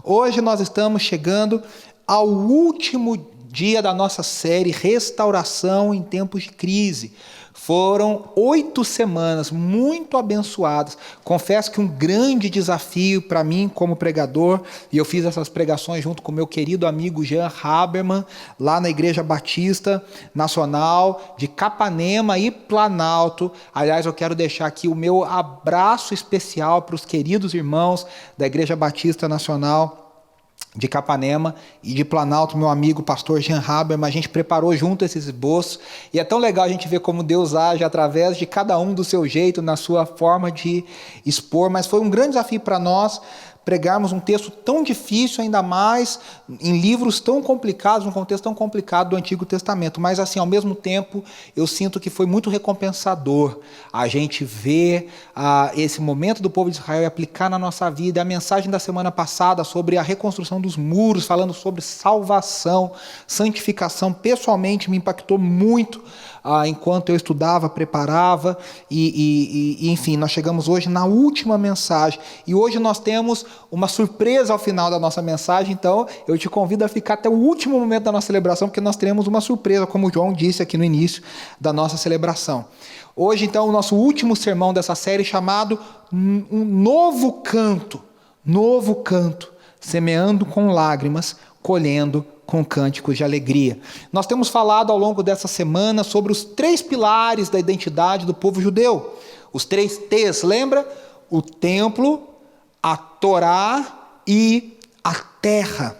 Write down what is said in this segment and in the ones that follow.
Hoje nós estamos chegando ao último dia da nossa série Restauração em Tempos de Crise. Foram 8 semanas muito abençoadas. Confesso que um grande desafio para mim como pregador, e eu fiz essas pregações junto com meu querido amigo Jean Haberman, lá na Igreja Batista Nacional de Capanema e Planalto. Aliás, eu quero deixar aqui o meu abraço especial para os queridos irmãos da Igreja Batista Nacional de Capanema e de Planalto, meu amigo pastor Jean Haberman. A gente preparou junto esses esboços e é tão legal a gente ver como Deus age através de cada um do seu jeito, na sua forma de expor, mas foi um grande desafio para nós pregarmos um texto tão difícil, ainda mais em livros tão complicados, num contexto tão complicado do Antigo Testamento, mas assim, ao mesmo tempo, eu sinto que foi muito recompensador a gente ver esse momento do povo de Israel e aplicar na nossa vida. A mensagem da semana passada sobre a reconstrução dos muros, falando sobre salvação, santificação, pessoalmente me impactou muito enquanto eu estudava, preparava, enfim, nós chegamos hoje na última mensagem, e hoje nós temos uma surpresa ao final da nossa mensagem, então eu te convido a ficar até o último momento da nossa celebração, porque nós teremos uma surpresa, como o João disse aqui no início da nossa celebração. Hoje, então, o nosso último sermão dessa série, chamado Um Novo Canto, semeando com lágrimas, colhendo com cânticos de alegria. Nós temos falado ao longo dessa semana sobre os 3 pilares da identidade do povo judeu. Os 3 T's, lembra? O templo, a Torá e a terra.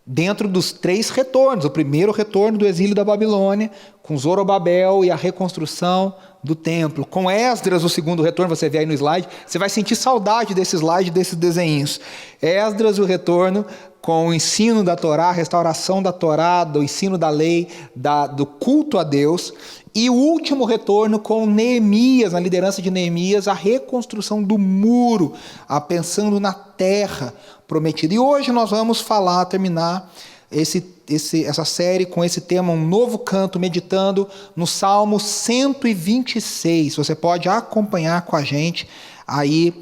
Dentro dos 3 retornos, o primeiro retorno do exílio da Babilônia, com Zorobabel e a reconstrução do templo. Com Esdras, o segundo retorno, você vê aí no slide, você vai sentir saudade desse slide, desses desenhos. Esdras, o retorno com o ensino da Torá, a restauração da Torá, do ensino da lei, do culto a Deus. E o último retorno com Neemias, na liderança de Neemias, a reconstrução do muro, pensando na terra prometida. E hoje nós vamos terminar essa série com esse tema, um novo canto, meditando no Salmo 126. Você pode acompanhar com a gente aí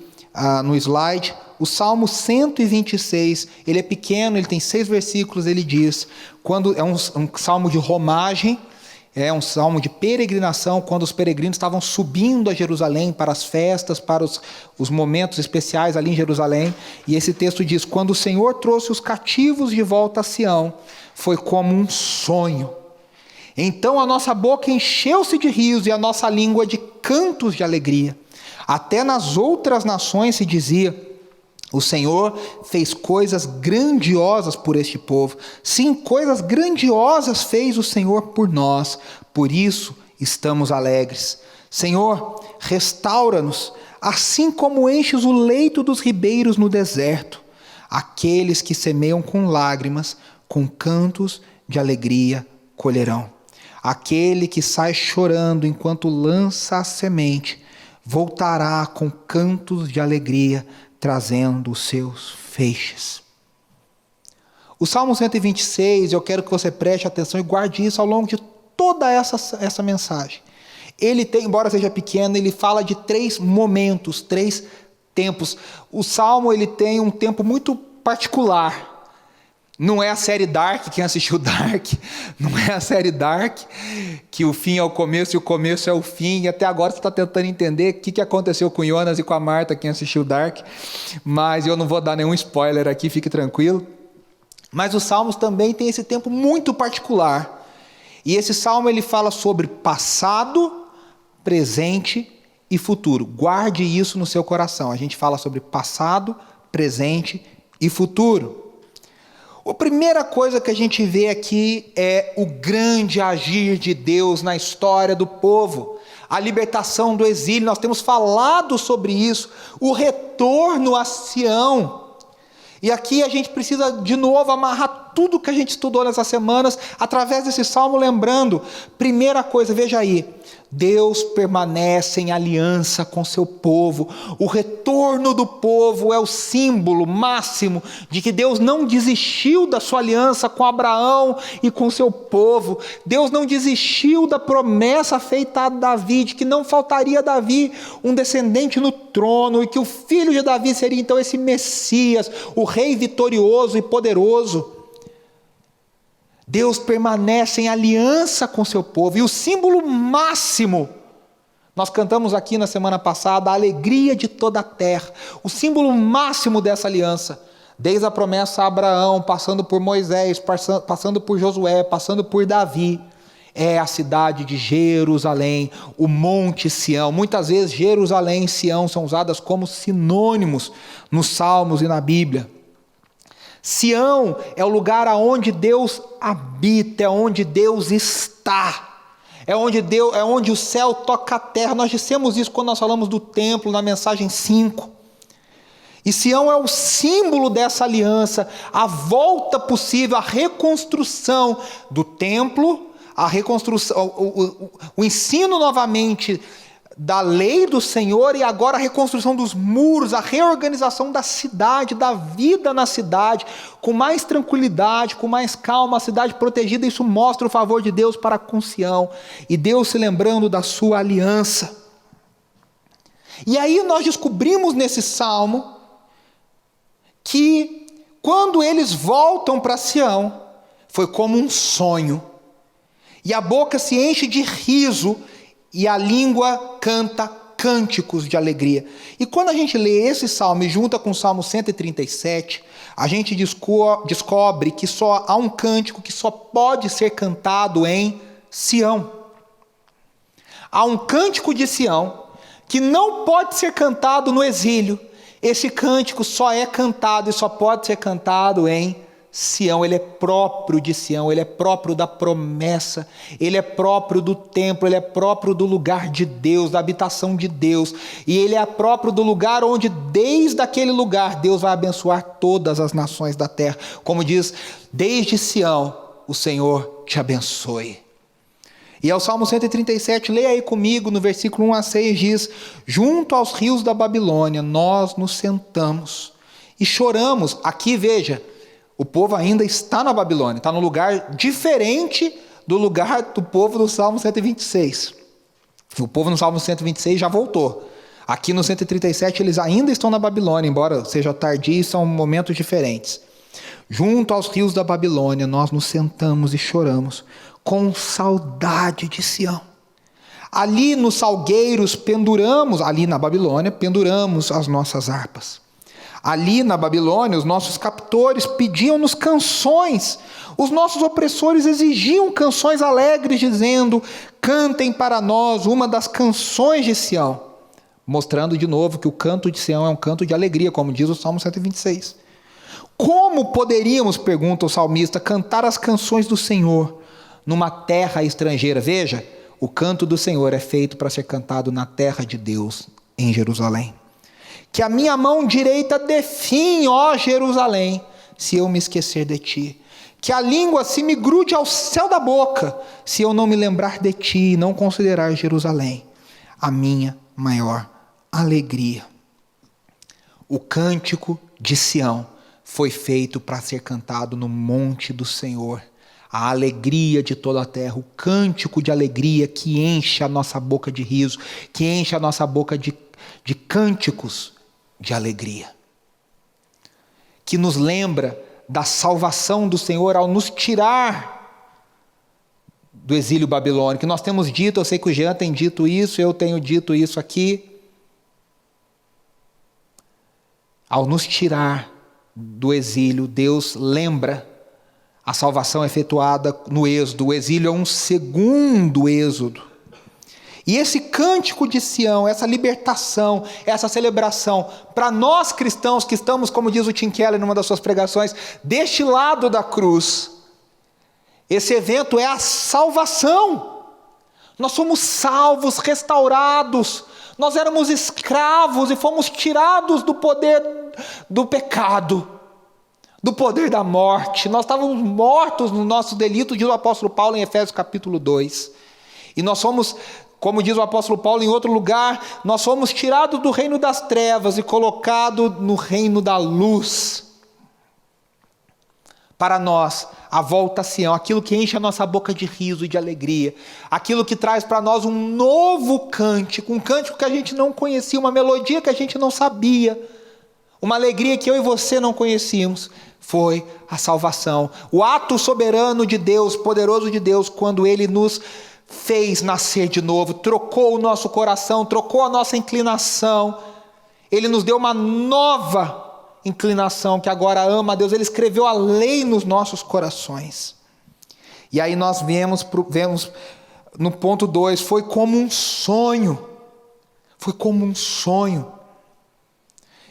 no slide. O Salmo 126, ele é pequeno, ele tem 6 versículos, ele diz, quando é um salmo de romagem, é um salmo de peregrinação, quando os peregrinos estavam subindo a Jerusalém para as festas, para os momentos especiais ali em Jerusalém. E esse texto diz, quando o Senhor trouxe os cativos de volta a Sião, foi como um sonho. Então a nossa boca encheu-se de rios e a nossa língua de cantos de alegria. Até nas outras nações se dizia, o Senhor fez coisas grandiosas por este povo. Sim, coisas grandiosas fez o Senhor por nós. Por isso estamos alegres. Senhor, restaura-nos, assim como enches o leito dos ribeiros no deserto. Aqueles que semeiam com lágrimas, com cantos de alegria colherão. Aquele que sai chorando enquanto lança a semente, voltará com cantos de alegria, trazendo os seus feixes. O Salmo 126, eu quero que você preste atenção e guarde isso ao longo de toda essa mensagem. Ele tem, embora seja pequeno, ele fala de 3 momentos, 3 tempos. O Salmo, ele tem um tempo muito particular. Não é a série Dark, quem assistiu Dark, não é a série Dark, que o fim é o começo e o começo é o fim, e até agora você está tentando entender o que aconteceu com o Jonas e com a Marta, quem assistiu Dark, mas eu não vou dar nenhum spoiler aqui, fique tranquilo. Mas os Salmos também têm esse tempo muito particular, e esse Salmo ele fala sobre passado, presente e futuro. Guarde isso no seu coração, a gente fala sobre passado, presente e futuro. A primeira coisa que a gente vê aqui é o grande agir de Deus na história do povo, a libertação do exílio. Nós temos falado sobre isso, o retorno a Sião. E aqui a gente precisa de novo amarrar tudo que a gente estudou nessas semanas, através desse salmo, lembrando, primeira coisa, veja aí, Deus permanece em aliança com seu povo. O retorno do povo é o símbolo máximo de que Deus não desistiu da sua aliança com Abraão e com seu povo. Deus não desistiu da promessa feita a Davi, de que não faltaria a Davi um descendente no trono e que o filho de Davi seria então esse Messias, o rei vitorioso e poderoso. Deus permanece em aliança com seu povo, e o símbolo máximo, nós cantamos aqui na semana passada, a alegria de toda a terra, o símbolo máximo dessa aliança, desde a promessa a Abraão, passando por Moisés, passando por Josué, passando por Davi, é a cidade de Jerusalém, o Monte Sião. Muitas vezes Jerusalém e Sião são usadas como sinônimos nos Salmos e na Bíblia. Sião é o lugar aonde Deus habita, é onde Deus está, é onde o céu toca a terra. Nós dissemos isso quando nós falamos do templo, na mensagem 5. E Sião é o símbolo dessa aliança, a volta possível, a reconstrução do templo, a reconstrução, o ensino novamente da lei do Senhor, e agora a reconstrução dos muros, a reorganização da cidade, da vida na cidade, com mais tranquilidade, com mais calma, a cidade protegida. Isso mostra o favor de Deus para com Sião, e Deus se lembrando da sua aliança. E aí nós descobrimos nesse salmo, que quando eles voltam para Sião, foi como um sonho, e a boca se enche de riso, e a língua canta cânticos de alegria. E quando a gente lê esse salmo e junta com o Salmo 137, a gente descobre que só há um cântico que só pode ser cantado em Sião. Há um cântico de Sião que não pode ser cantado no exílio. Esse cântico só é cantado e só pode ser cantado em Sião. Ele é próprio de Sião, ele é próprio da promessa, ele é próprio do templo, ele é próprio do lugar de Deus, da habitação de Deus, e ele é próprio do lugar onde, desde aquele lugar, Deus vai abençoar todas as nações da terra. Como diz, desde Sião, o Senhor te abençoe. E ao Salmo 137, leia aí comigo, no versículo 1 a 6, diz: junto aos rios da Babilônia, nós nos sentamos e choramos. Aqui, veja, o povo ainda está na Babilônia, está num lugar diferente do lugar do povo do Salmo 126. O povo no Salmo 126 já voltou. Aqui no 137 eles ainda estão na Babilônia, embora seja tardio, são momentos diferentes. Junto aos rios da Babilônia, nós nos sentamos e choramos, com saudade de Sião. Ali nos salgueiros penduramos, ali na Babilônia, penduramos as nossas harpas. Ali na Babilônia, os nossos captores pediam-nos canções, os nossos opressores exigiam canções alegres, dizendo: cantem para nós uma das canções de Sião. Mostrando de novo que o canto de Sião é um canto de alegria, como diz o Salmo 126. Como poderíamos, pergunta o salmista, cantar as canções do Senhor numa terra estrangeira? Veja, o canto do Senhor é feito para ser cantado na terra de Deus, em Jerusalém. Que a minha mão direita definhe, ó Jerusalém, se eu me esquecer de ti. Que a língua se me grude ao céu da boca, se eu não me lembrar de ti e não considerar Jerusalém a minha maior alegria. O cântico de Sião foi feito para ser cantado no monte do Senhor. A alegria de toda a terra, o cântico de alegria que enche a nossa boca de riso, que enche a nossa boca de cânticos de alegria, que nos lembra da salvação do Senhor ao nos tirar do exílio babilônico. Nós temos dito, eu sei que o Jean tem dito isso, eu tenho dito isso aqui, ao nos tirar do exílio, Deus lembra a salvação efetuada no êxodo. O exílio é um segundo êxodo. E esse cântico de Sião, essa libertação, essa celebração, para nós cristãos que estamos, como diz o Tim Keller numa das suas pregações, deste lado da cruz, esse evento é a salvação. Nós somos salvos, restaurados. Nós éramos escravos e fomos tirados do poder do pecado, do poder da morte. Nós estávamos mortos no nosso delito, diz o apóstolo Paulo em Efésios capítulo 2. E nós somos, como diz o apóstolo Paulo em outro lugar, nós somos tirados do reino das trevas e colocados no reino da luz. Para nós, a volta a Sião, aquilo que enche a nossa boca de riso e de alegria, aquilo que traz para nós um novo cântico, um cântico que a gente não conhecia, uma melodia que a gente não sabia, uma alegria que eu e você não conhecíamos, foi a salvação. O ato soberano de Deus, poderoso de Deus, quando Ele nos fez nascer de novo, trocou o nosso coração, trocou a nossa inclinação, Ele nos deu uma nova inclinação, que agora ama a Deus. Ele escreveu a lei nos nossos corações. E aí nós vemos no ponto 2, foi como um sonho. Foi como um sonho.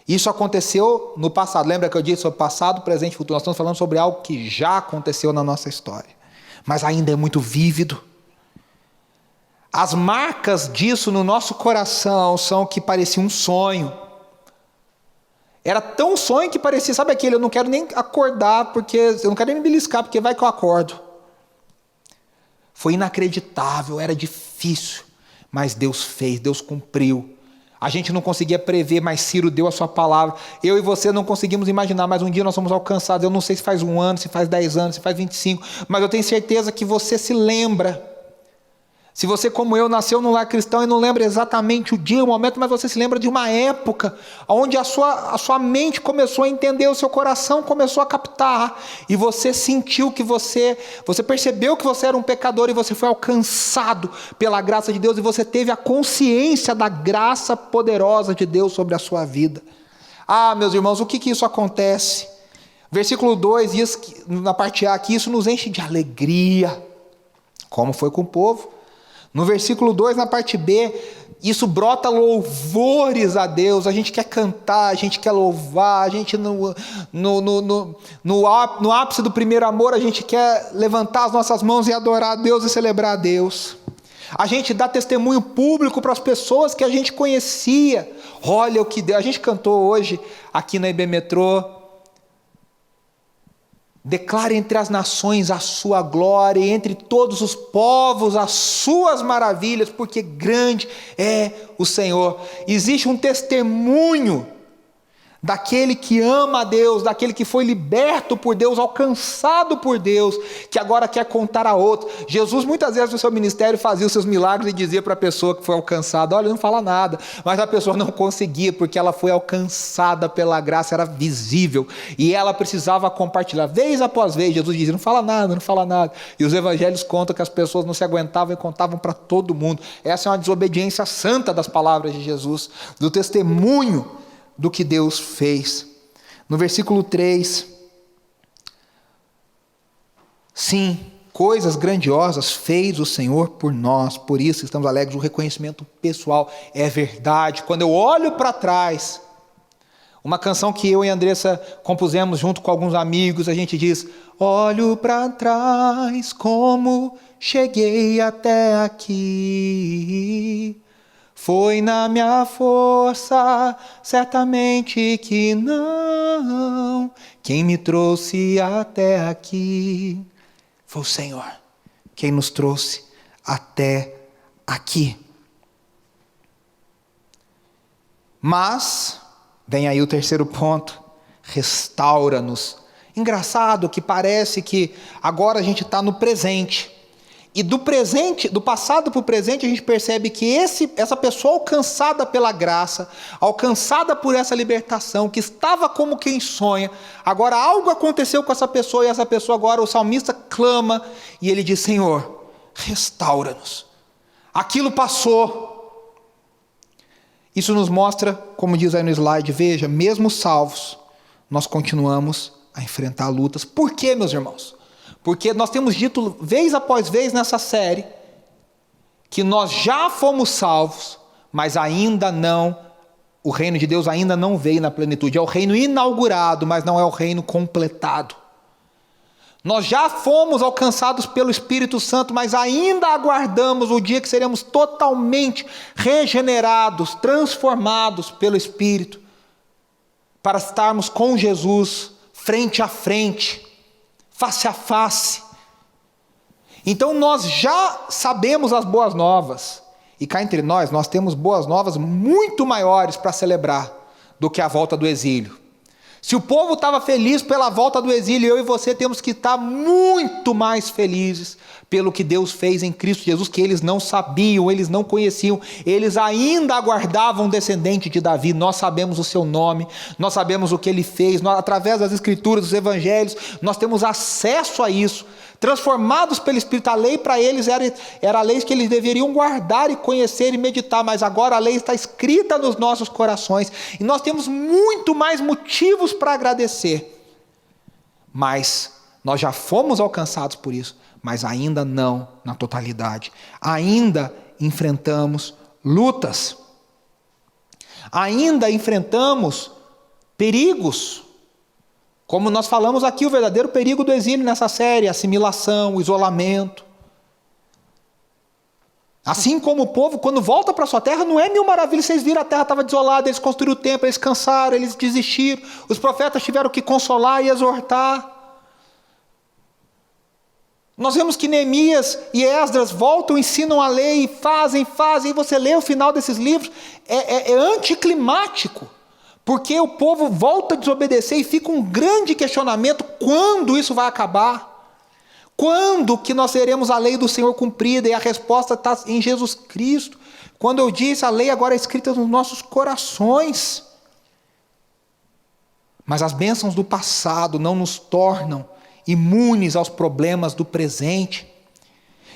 Isso aconteceu no passado. Lembra que eu disse sobre passado, presente e futuro? Nós estamos falando sobre algo que já aconteceu na nossa história, mas ainda é muito vívido. As marcas disso no nosso coração são que parecia um sonho. Era tão sonho que parecia, sabe aquele, eu não quero nem acordar, porque eu não quero nem me beliscar, porque vai que eu acordo. Foi inacreditável, era difícil, mas Deus fez, Deus cumpriu. A gente não conseguia prever, mas Ciro deu a sua palavra. Eu e você não conseguimos imaginar, mas um dia nós somos alcançados. Eu não sei se faz 1 ano, se faz 10 anos, se faz 25, mas eu tenho certeza que você se lembra. Se você, como eu, nasceu num lar cristão e não lembra exatamente o dia, o momento, mas você se lembra de uma época onde a sua mente começou a entender, o seu coração começou a captar, e você sentiu que você percebeu que você era um pecador e você foi alcançado pela graça de Deus, e você teve a consciência da graça poderosa de Deus sobre a sua vida. Ah, meus irmãos, o que isso acontece? Versículo 2, na parte A aqui, isso nos enche de alegria, como foi com o povo. No versículo 2, na parte B, isso brota louvores a Deus. A gente quer cantar, a gente quer louvar, a gente no ápice do primeiro amor, a gente quer levantar as nossas mãos e adorar a Deus e celebrar a Deus. A gente dá testemunho público para as pessoas que a gente conhecia. Olha o que Deus... A gente cantou hoje aqui na IB Metrô. Declare entre as nações a sua glória, e entre todos os povos as suas maravilhas, porque grande é o Senhor. Existe um testemunho daquele que ama a Deus, daquele que foi liberto por Deus, alcançado por Deus, que agora quer contar a outro. Jesus muitas vezes no seu ministério fazia os seus milagres e dizia para a pessoa que foi alcançada, olha, não fala nada, mas a pessoa não conseguia, porque ela foi alcançada pela graça, era visível, e ela precisava compartilhar, vez após vez. Jesus dizia, não fala nada, não fala nada, e os evangelhos contam que as pessoas não se aguentavam e contavam para todo mundo. Essa é uma desobediência santa das palavras de Jesus, do testemunho do que Deus fez. No versículo 3, sim, coisas grandiosas fez o Senhor por nós, por isso estamos alegres. O reconhecimento pessoal é verdade. Quando eu olho para trás, uma canção que eu e a Andressa compusemos junto com alguns amigos, a gente diz, olho para trás como cheguei até aqui. Foi na minha força, certamente que não. Quem me trouxe até aqui foi o Senhor. Quem nos trouxe até aqui. Mas, vem aí o terceiro ponto, restaura-nos. Engraçado que parece que agora a gente está no presente. E do presente, do passado para o presente, a gente percebe que essa pessoa alcançada pela graça, alcançada por essa libertação, que estava como quem sonha, agora algo aconteceu com essa pessoa, e essa pessoa agora, o salmista clama, e ele diz, Senhor, restaura-nos. Aquilo passou. Isso nos mostra, como diz aí no slide, veja, mesmo salvos, nós continuamos a enfrentar lutas. Por quê, meus irmãos? Porque nós temos dito vez após vez nessa série que nós já fomos salvos, mas ainda não, o reino de Deus ainda não veio na plenitude. É o reino inaugurado, mas não é o reino completado. Nós já fomos alcançados pelo Espírito Santo, mas ainda aguardamos o dia que seremos totalmente regenerados, transformados pelo Espírito, para estarmos com Jesus frente a frente, face a face. Então nós já sabemos as boas novas, e cá entre nós temos boas novas muito maiores para celebrar do que a volta do exílio. Se o povo estava feliz pela volta do exílio, eu e você temos que estar muito mais felizes pelo que Deus fez em Cristo Jesus, que eles não sabiam, eles não conheciam, eles ainda aguardavam um descendente de Davi. Nós sabemos o seu nome, nós sabemos o que ele fez, através das escrituras, dos evangelhos, nós temos acesso a isso. Transformados pelo Espírito, a lei para eles era a lei que eles deveriam guardar e conhecer e meditar, mas agora a lei está escrita nos nossos corações, e nós temos muito mais motivos para agradecer, mas nós já fomos alcançados por isso, mas ainda não na totalidade, ainda enfrentamos lutas, ainda enfrentamos perigos, como nós falamos aqui, o verdadeiro perigo do exílio nessa série, assimilação, isolamento. Assim como o povo, quando volta para sua terra, não é mil maravilhas, vocês viram, a terra estava desolada, eles construíram o templo, eles cansaram, eles desistiram, os profetas tiveram que consolar e exortar. Nós vemos que Neemias e Esdras voltam, ensinam a lei, fazem, e você lê o final desses livros, é anticlimático. Porque o povo volta a desobedecer e fica um grande questionamento: quando isso vai acabar? Quando que nós teremos a lei do Senhor cumprida? E a resposta está em Jesus Cristo. Quando eu disse, a lei agora é escrita nos nossos corações. Mas as bênçãos do passado não nos tornam imunes aos problemas do presente.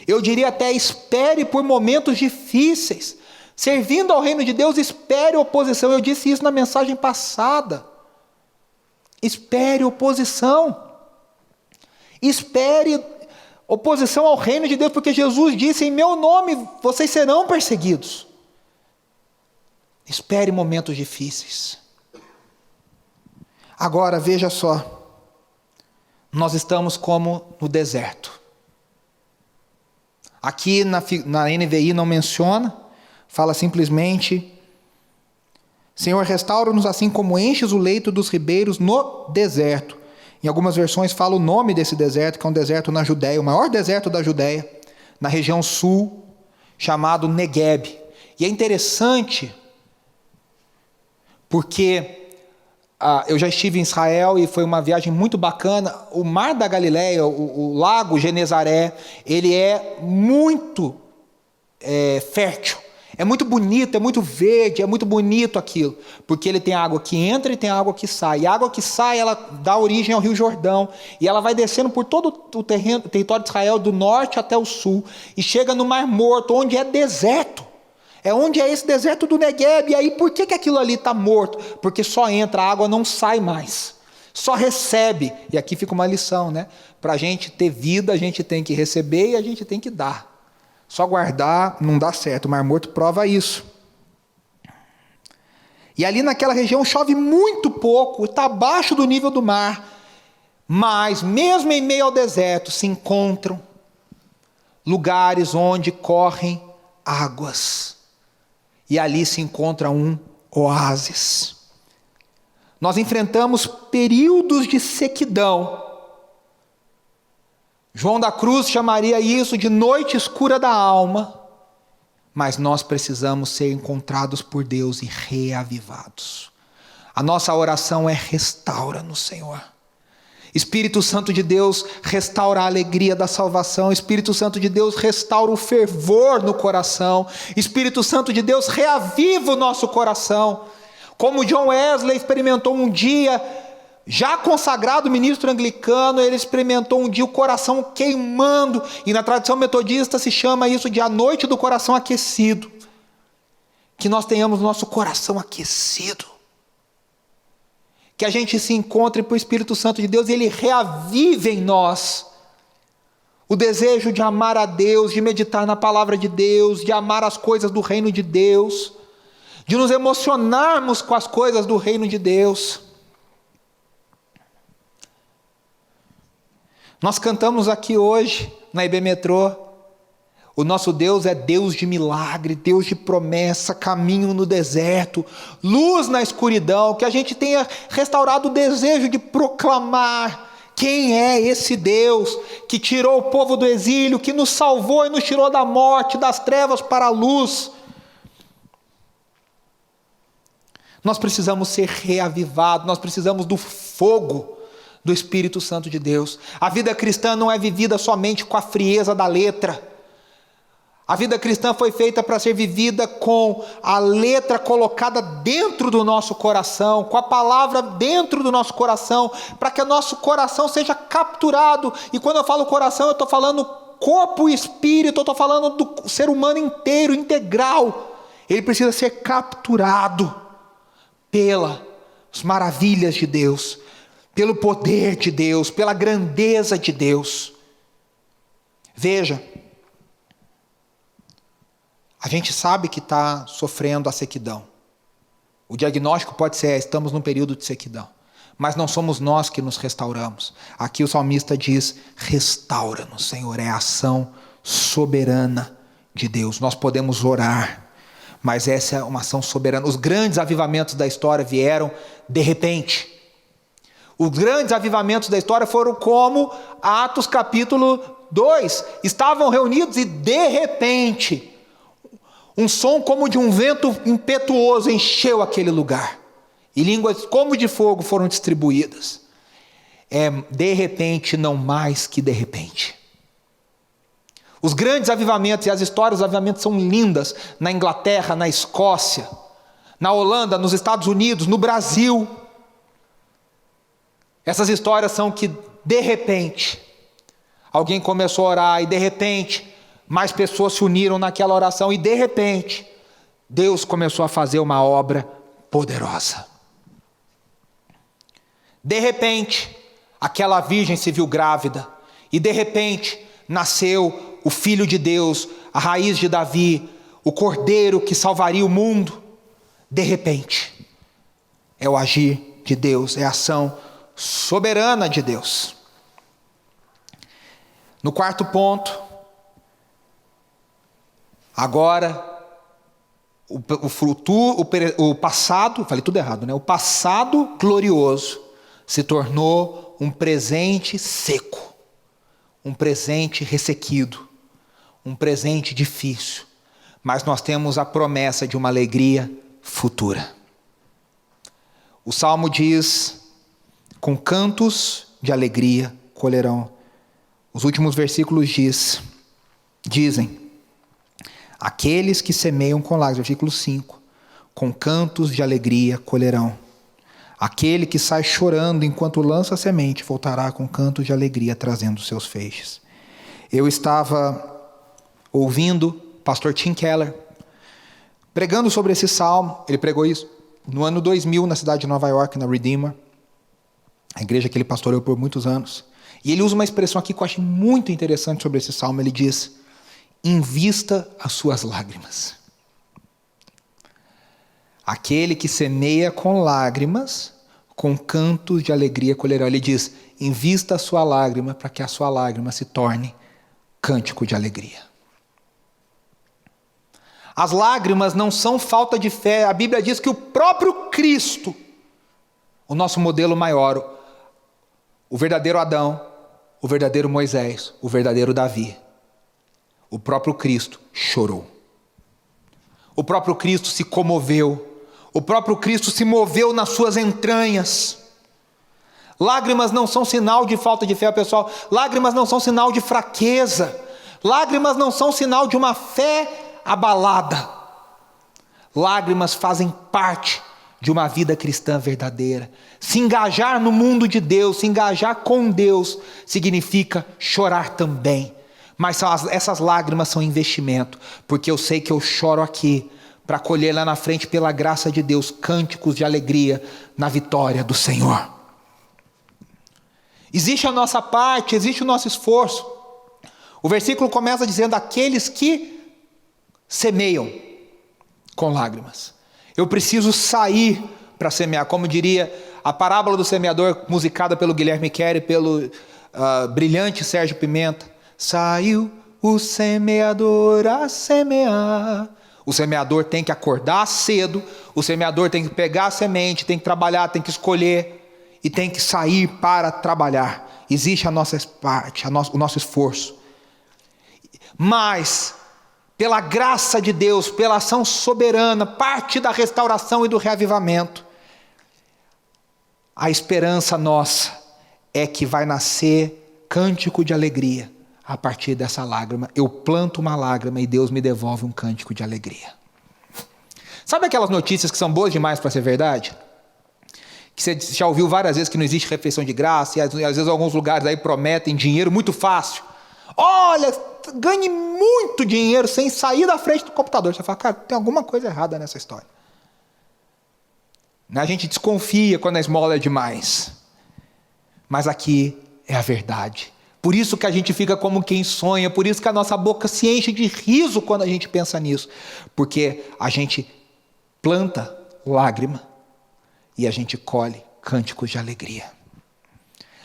Eu diria até, espere por momentos difíceis. Servindo ao reino de Deus, espere oposição. Eu disse isso na mensagem passada. Espere oposição. Espere oposição ao reino de Deus, porque Jesus disse: em meu nome vocês serão perseguidos. Espere momentos difíceis. Agora, veja só. Nós estamos como no deserto. Aqui na NVI não menciona, fala simplesmente: Senhor, restaura-nos assim como enches o leito dos ribeiros no deserto. Em algumas versões fala o nome desse deserto, que é um deserto na Judéia, o maior deserto da Judéia, na região sul, chamado Negueb. E é interessante, porque eu já estive em Israel e foi uma viagem muito bacana. O Mar da Galileia, o Lago Genezaré, ele é muito fértil. É muito bonito, é muito verde, é muito bonito aquilo, porque ele tem água que entra e tem água que sai. E a água que sai, ela dá origem ao Rio Jordão, e ela vai descendo por todo o território de Israel, do norte até o sul, e chega no Mar Morto, onde é deserto. É onde é esse deserto do Negueb. E aí, por que aquilo ali está morto? Porque só entra, a água não sai mais. Só recebe. E aqui fica uma lição, né? Para a gente ter vida, a gente tem que receber e a gente tem que dar. Só guardar não dá certo. O Mar Morto prova isso. E ali naquela região chove muito pouco, está abaixo do nível do mar. Mas, mesmo em meio ao deserto, se encontram lugares onde correm águas. E ali se encontra um oásis. Nós enfrentamos períodos de sequidão. João da Cruz chamaria isso de noite escura da alma, mas nós precisamos ser encontrados por Deus e reavivados. A nossa oração é: restaura-nos, Senhor. Espírito Santo de Deus, restaura a alegria da salvação. Espírito Santo de Deus, restaura o fervor no coração. Espírito Santo de Deus, reaviva o nosso coração. Como John Wesley experimentou um dia, já consagrado ministro anglicano, ele experimentou um dia o coração queimando, e na tradição metodista se chama isso de a noite do coração aquecido. Que nós tenhamos nosso coração aquecido, que a gente se encontre para o Espírito Santo de Deus e ele reavive em nós o desejo de amar a Deus, de meditar na palavra de Deus, de amar as coisas do reino de Deus, de nos emocionarmos com as coisas do reino de Deus. Nós cantamos aqui hoje, na IB Metrô, O nosso Deus é Deus de milagre, Deus de promessa, caminho no deserto, luz na escuridão, que a gente tenha restaurado o desejo de proclamar quem é esse Deus que tirou o povo do exílio, que nos salvou e nos tirou da morte, das trevas para a luz. Nós precisamos ser reavivados, nós precisamos do fogo do Espírito Santo de Deus. A vida cristã não é vivida somente com a frieza da letra. A vida cristã foi feita para ser vivida com a letra colocada dentro do nosso coração, com a palavra dentro do nosso coração, para que o nosso coração seja capturado. E quando eu falo coração, eu estou falando corpo e espírito, eu estou falando do ser humano inteiro, integral. Ele precisa ser capturado pelas maravilhas de Deus, pelo poder de Deus, pela grandeza de Deus. Veja, a gente sabe que está sofrendo a sequidão. O diagnóstico pode ser, estamos num período de sequidão. Mas não somos nós que nos restauramos. Aqui o salmista diz, restaura-nos, Senhor. É a ação soberana de Deus. Nós podemos orar, mas essa é uma ação soberana. Os grandes avivamentos da história vieram de repente. Os grandes avivamentos da história foram como Atos capítulo 2. Estavam reunidos e de repente um som como de um vento impetuoso encheu aquele lugar. E línguas como de fogo foram distribuídas. É de repente, não mais que de repente. Os grandes avivamentos e as histórias dos avivamentos são lindas. Na Inglaterra, na Escócia, na Holanda, nos Estados Unidos, no Brasil. Essas histórias são que de repente alguém começou a orar e de repente mais pessoas se uniram naquela oração e de repente Deus começou a fazer uma obra poderosa. De repente, aquela virgem se viu grávida e de repente nasceu o Filho de Deus, a raiz de Davi, o Cordeiro que salvaria o mundo. De repente, é o agir de Deus, é a ação soberana de Deus. No quarto ponto, agora, o passado, falei tudo errado, né? O passado glorioso se tornou um presente seco, um presente ressequido, um presente difícil, mas nós temos a promessa de uma alegria futura. O Salmo diz, com cantos de alegria colherão. Os últimos versículos dizem, aqueles que semeiam com lágrimas, versículo 5, com cantos de alegria colherão. Aquele que sai chorando enquanto lança a semente, voltará com cantos de alegria, trazendo seus feixes. Eu estava ouvindo pastor Tim Keller, pregando sobre esse salmo. Ele pregou isso no ano 2000, na cidade de Nova York, na Redeemer, a igreja que ele pastoreou por muitos anos. E ele usa uma expressão aqui que eu acho muito interessante sobre esse salmo. Ele diz, invista as suas lágrimas. Aquele que semeia com lágrimas, com cantos de alegria colherá. Ele diz, invista a sua lágrima para que a sua lágrima se torne cântico de alegria. As lágrimas não são falta de fé. A Bíblia diz que o próprio Cristo, o nosso modelo maior, o verdadeiro Adão, o verdadeiro Moisés, o verdadeiro Davi, o próprio Cristo chorou. O próprio Cristo se comoveu. O próprio Cristo se moveu nas suas entranhas. Lágrimas não são sinal de falta de fé, pessoal. Lágrimas não são sinal de fraqueza. Lágrimas não são sinal de uma fé abalada. Lágrimas fazem parte de uma vida cristã verdadeira. Se engajar no mundo de Deus, se engajar com Deus, significa chorar também. Mas essas lágrimas são investimento, porque eu sei que eu choro aqui, para colher lá na frente, pela graça de Deus, cânticos de alegria na vitória do Senhor. Existe a nossa parte, existe o nosso esforço. O versículo começa dizendo, aqueles que semeiam com lágrimas. Eu preciso sair para semear, como diria a parábola do semeador, musicada pelo Guilherme Kerry, pelo brilhante Sérgio Pimenta. Saiu o semeador a semear. O semeador tem que acordar cedo, o semeador tem que pegar a semente, tem que trabalhar, tem que escolher e tem que sair para trabalhar. Existe a nossa parte, o nosso esforço. Mas, pela graça de Deus, pela ação soberana, parte da restauração e do reavivamento, a esperança nossa é que vai nascer cântico de alegria a partir dessa lágrima. Eu planto uma lágrima e Deus me devolve um cântico de alegria. Sabe aquelas notícias que são boas demais para ser verdade? Que você já ouviu várias vezes que não existe refeição de graça, e às vezes alguns lugares aí prometem dinheiro muito fácil. Olha, ganhe muito dinheiro sem sair da frente do computador. Você fala, cara, tem alguma coisa errada nessa história. A gente desconfia quando a esmola é demais. Mas aqui é a verdade. Por isso que a gente fica como quem sonha, por isso que a nossa boca se enche de riso quando a gente pensa nisso. Porque a gente planta lágrima e a gente colhe cânticos de alegria.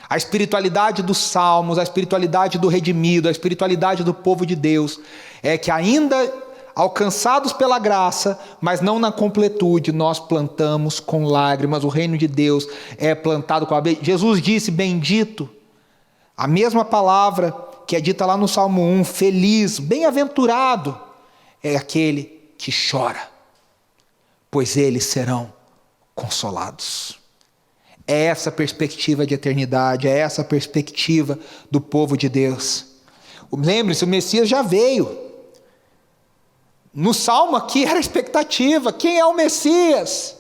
A espiritualidade dos salmos, a espiritualidade do redimido, a espiritualidade do povo de Deus é que ainda alcançados pela graça, mas não na completude, nós plantamos com lágrimas. O reino de Deus é plantado com a... Jesus disse, bendito, a mesma palavra que é dita lá no Salmo 1, feliz, bem-aventurado é aquele que chora, pois eles serão consolados. É essa perspectiva de eternidade, é essa perspectiva do povo de Deus. Lembre-se, o Messias já veio. No Salmo aqui era a expectativa, quem é o Messias?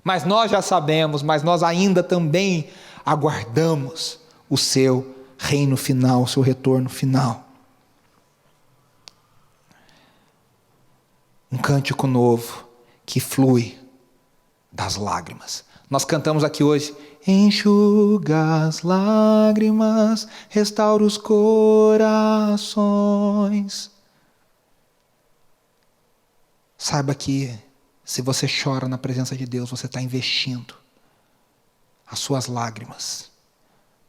Mas nós já sabemos, mas nós ainda também aguardamos o seu reino final, o seu retorno final. Um cântico novo que flui das lágrimas. Nós cantamos aqui hoje, enxuga as lágrimas, restaura os corações. Saiba que se você chora na presença de Deus, você está investindo as suas lágrimas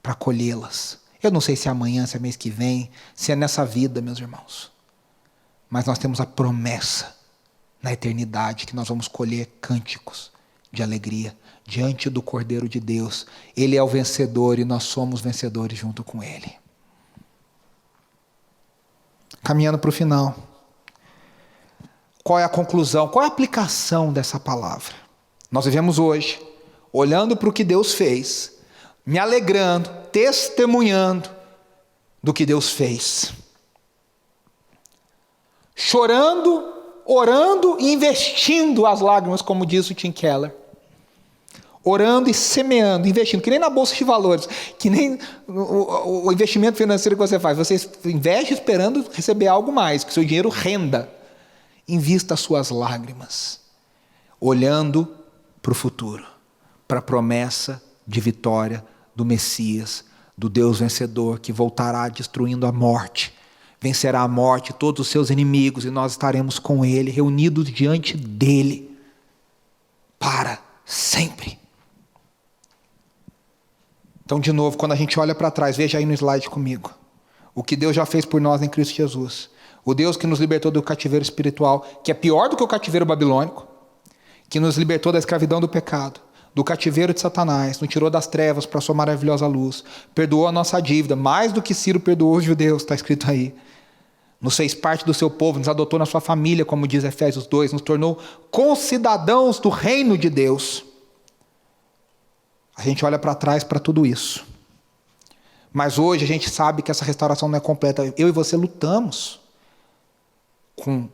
para colhê-las. Eu não sei se é amanhã, se é mês que vem, se é nessa vida, meus irmãos. Mas nós temos a promessa na eternidade que nós vamos colher cânticos de alegria diante do Cordeiro de Deus. Ele é o vencedor e nós somos vencedores junto com Ele. Caminhando para o final. Qual é a conclusão? Qual é a aplicação dessa palavra? Nós vivemos hoje, olhando para o que Deus fez, me alegrando, testemunhando do que Deus fez. Chorando, orando e investindo as lágrimas, como diz o Tim Keller. Orando e semeando, investindo, que nem na bolsa de valores, que nem o investimento financeiro que você faz. Você investe esperando receber algo mais, que seu dinheiro renda. Invista as suas lágrimas, olhando para o futuro, para a promessa de vitória do Messias, do Deus vencedor, que voltará destruindo a morte, vencerá a morte, todos os seus inimigos, e nós estaremos com Ele, reunidos diante dEle, para sempre. Então, de novo, quando a gente olha para trás, veja aí no slide comigo, o que Deus já fez por nós em Cristo Jesus. O Deus que nos libertou do cativeiro espiritual, que é pior do que o cativeiro babilônico, que nos libertou da escravidão do pecado, do cativeiro de Satanás, nos tirou das trevas para a sua maravilhosa luz, perdoou a nossa dívida, mais do que Ciro perdoou os judeus, está escrito aí. Nos fez parte do seu povo, nos adotou na sua família, como diz Efésios 2, nos tornou concidadãos do reino de Deus. A gente olha para trás para tudo isso. Mas hoje a gente sabe que essa restauração não é completa. Eu e você lutamos com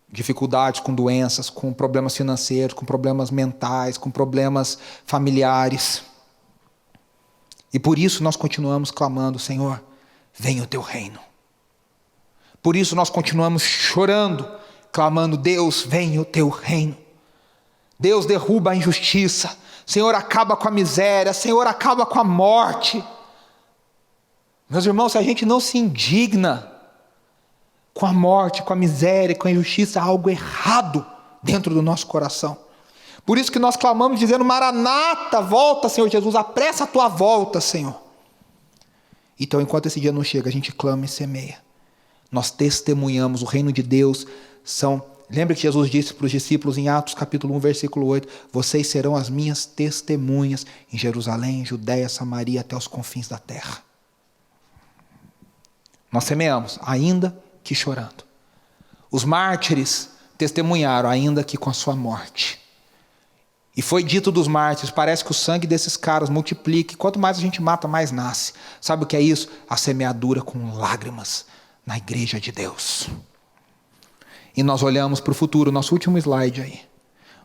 dificuldades, com doenças, com problemas financeiros, com problemas mentais, com problemas familiares. E por isso nós continuamos clamando, Senhor, venha o teu reino. Por isso nós continuamos chorando, clamando, Deus, venha o teu reino. Deus derruba a injustiça. Senhor, acaba com a miséria. Senhor, acaba com a morte. Meus irmãos, se a gente não se indigna com a morte, com a miséria, com a injustiça, há algo errado dentro do nosso coração. Por isso que nós clamamos dizendo, Maranata, volta, Senhor Jesus, apressa a tua volta, Senhor. Então, enquanto esse dia não chega, a gente clama e semeia. Nós testemunhamos o reino de Deus. Lembra que Jesus disse para os discípulos em Atos capítulo 1, versículo 8, vocês serão as minhas testemunhas em Jerusalém, Judéia, Samaria, até os confins da terra. Nós semeamos, ainda que chorando. Os mártires testemunharam, ainda que com a sua morte. E foi dito dos mártires, parece que o sangue desses caras multiplica, e quanto mais a gente mata, mais nasce. Sabe o que é isso? A semeadura com lágrimas na igreja de Deus. E nós olhamos para o futuro, nosso último slide aí.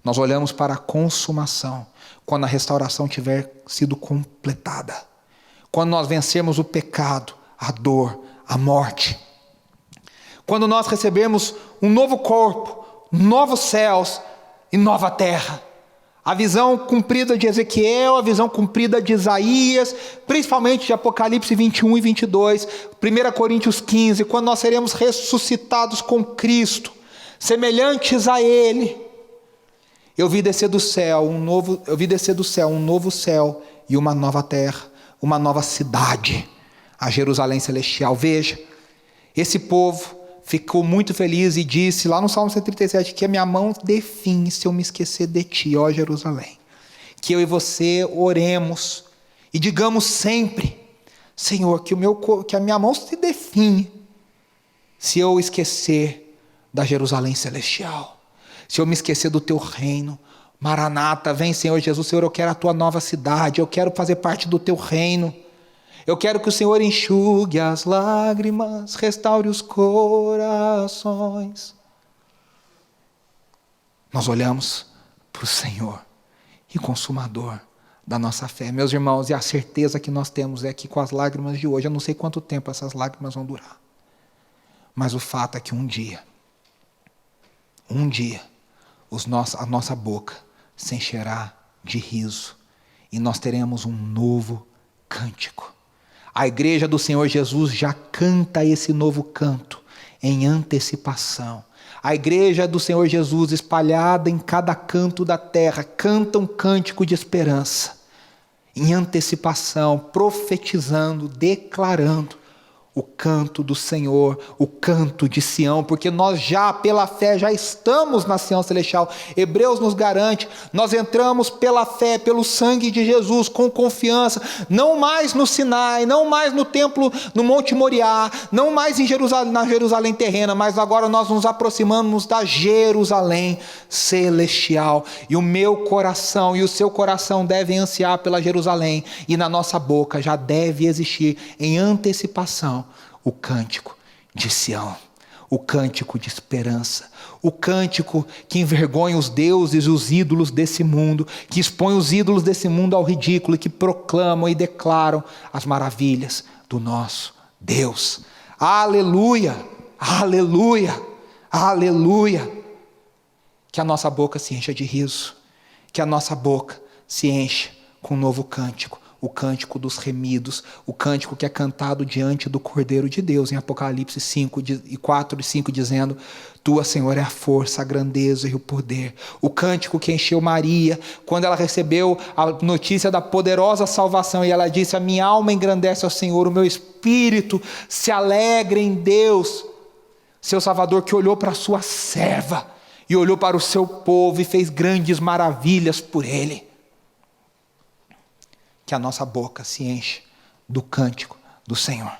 Nós olhamos para a consumação, quando a restauração tiver sido completada. Quando nós vencermos o pecado, a dor, a morte. Quando nós recebermos um novo corpo, novos céus e nova terra. A visão cumprida de Ezequiel, a visão cumprida de Isaías, principalmente de Apocalipse 21 e 22, 1 Coríntios 15, quando nós seremos ressuscitados com Cristo, semelhantes a Ele. Eu vi descer do céu um novo céu e uma nova terra, uma nova cidade, a Jerusalém celestial. Veja, esse povo ficou muito feliz e disse lá no Salmo 137 que a minha mão define se eu me esquecer de ti, ó Jerusalém. Que eu e você oremos e digamos sempre, Senhor, que a minha mão se define se eu esquecer da Jerusalém celestial, se eu me esquecer do teu reino. Maranata, vem Senhor Jesus. Senhor, eu quero a tua nova cidade, eu quero fazer parte do teu reino. Eu quero que o Senhor enxugue as lágrimas, restaure os corações. Nós olhamos para o Senhor e consumador da nossa fé. Meus irmãos, e a certeza que nós temos é que com as lágrimas de hoje, eu não sei quanto tempo essas lágrimas vão durar. Mas o fato é que um dia, a nossa boca se encherá de riso e nós teremos um novo cântico. A igreja do Senhor Jesus já canta esse novo canto em antecipação. A igreja do Senhor Jesus, espalhada em cada canto da terra, canta um cântico de esperança, em antecipação, profetizando, declarando o canto do Senhor, o canto de Sião, porque nós já, pela fé, já estamos na Sião celestial. Hebreus nos garante, nós entramos pela fé, pelo sangue de Jesus, com confiança, não mais no Sinai, não mais no templo, no Monte Moriá, não mais em Jerusalém, na Jerusalém terrena, mas agora nós nos aproximamos da Jerusalém celestial, e o meu coração e o seu coração devem ansiar pela Jerusalém, e na nossa boca já deve existir em antecipação o cântico de Sião, o cântico de esperança, o cântico que envergonha os deuses e os ídolos desse mundo, que expõe os ídolos desse mundo ao ridículo e que proclamam e declaram as maravilhas do nosso Deus. Aleluia, aleluia, aleluia. Que a nossa boca se encha de riso, que a nossa boca se encha com um novo cântico, o cântico dos remidos, o cântico que é cantado diante do Cordeiro de Deus, em Apocalipse 4 e 5, dizendo, tua, Senhor, é a força, a grandeza e o poder. O cântico que encheu Maria, quando ela recebeu a notícia da poderosa salvação, e ela disse, a minha alma engrandece ao Senhor, o meu espírito se alegra em Deus, seu Salvador, que olhou para a sua serva, e olhou para o seu povo, e fez grandes maravilhas por ele. Que a nossa boca se enche do cântico do Senhor.